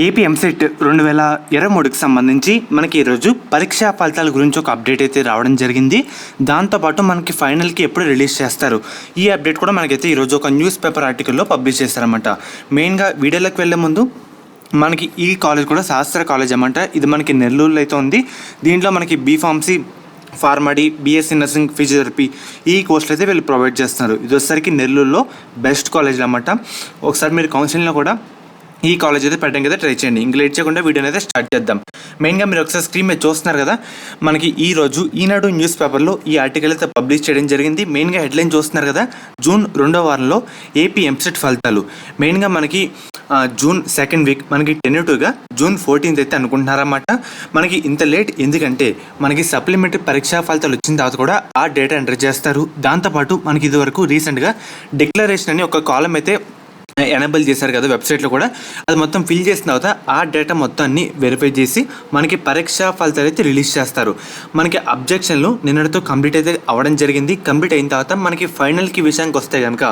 AP EAMCET 2023కి సంబంధించి మనకి ఈరోజు పరీక్షా ఫలితాల గురించి ఒక అప్డేట్ అయితే రావడం జరిగింది. దాంతోపాటు మనకి ఫైనల్కి ఎప్పుడు రిలీజ్ చేస్తారు ఈ అప్డేట్ కూడా మనకైతే ఈరోజు ఒక న్యూస్ పేపర్ ఆర్టికల్లో పబ్లిష్ చేస్తారన్నమాట. మెయిన్గా వీడియోలోకి వెళ్ళే ముందు మనకి ఈ కాలేజ్ కూడా శాస్త్ర కాలేజ్ అన్నమాట. ఇది మనకి నెల్లూరులో అయితే ఉంది. దీంట్లో మనకి B Pharmacy, PharmD, BSc nursing, physiotherapy ఈ కోర్సులు అయితే వీళ్ళు ప్రొవైడ్ చేస్తున్నారు. ఇది వచ్చేసరికి నెల్లూరులో బెస్ట్ కాలేజ్ అన్నమాట. ఒకసారి మీరు కౌన్సిలింగ్లో కూడా ఈ కాలేజ్ అయితే పెట్టడానికి అయితే ట్రై చేయండి. ఇంక లేట్ చేయకుండా వీడియోని అయితే స్టార్ట్ చేద్దాం. మెయిన్గా మీరు ఒకసారి స్క్రీన్ మీద చూస్తున్నారు కదా, మనకి ఈరోజు ఈనాడు న్యూస్ పేపర్లో ఈ ఆర్టికల్ అయితే పబ్లిష్ చేయడం జరిగింది. మెయిన్గా హెడ్లైన్ చూస్తున్నారు కదా, జూన్ 2వ వారంలో ఏపీ ఎంసెట్ ఫలితాలు. మెయిన్గా మనకి జూన్ 2nd వీక్ మనకి టెన్యూటివ్గా జూన్ 14th అయితే అనుకుంటున్నారన్నమాట. మనకి ఇంత లేట్ ఎందుకంటే మనకి సప్లిమెంటరీ పరీక్షా ఫలితాలు వచ్చిన తర్వాత కూడా ఆ డేటా ఎంటర్ చేస్తారు. దాంతోపాటు మనకి ఇదివరకు రీసెంట్గా డిక్లరేషన్ అని ఒక కాలం అయితే ఎనేబుల్ చేశారు కదా వెబ్సైట్లో కూడా, అది మొత్తం ఫిల్ చేసిన తర్వాత ఆ డేటా మొత్తాన్ని వెరిఫై చేసి మనకి పరీక్షా ఫలితాలు అయితే రిలీజ్ చేస్తారు. మనకి అబ్జెక్షన్లు నిన్నటితో కంప్లీట్ అయితే అవ్వడం జరిగింది. కంప్లీట్ అయిన తర్వాత మనకి ఫైనల్కి విషయానికి వస్తే కనుక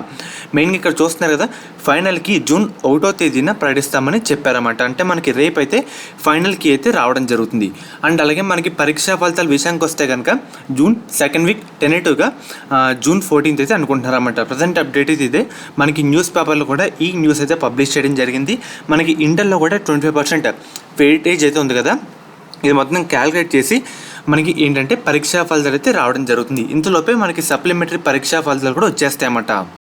మెయిన్గా ఇక్కడ చూస్తున్నారు కదా, ఫైనల్కి జూన్ 1వ తేదీన ప్రకటిస్తామని చెప్పారన్నమాట. అంటే మనకి రేపు అయితే ఫైనల్కి అయితే రావడం జరుగుతుంది. అండ్ అలాగే మనకి పరీక్షా ఫలితాల విషయానికి వస్తే కనుక June 2nd week టెనేటివ్గా June 14th అయితే అనుకుంటున్నారన్నమాట. ప్రజెంట్ అప్డేట్ అయితే ఇదే. మనకి న్యూస్ పేపర్లో కూడా ఈ న్యూస్ అయితే పబ్లిష్ చేయడం జరిగింది. మనకి ఇంటర్లో కూడా 25% వెయిటేజ్ అయితే ఉంది కదా, ఇది మొత్తం క్యాలిక్యులేట్ చేసి మనకి ఏంటంటే పరీక్షా ఫలితాలు అయితే రావడం జరుగుతుంది. ఇంతలోపే మనకి సప్లిమెంటరీ పరీక్షా ఫలితాలు కూడా వచ్చేస్తాయన్నమాట.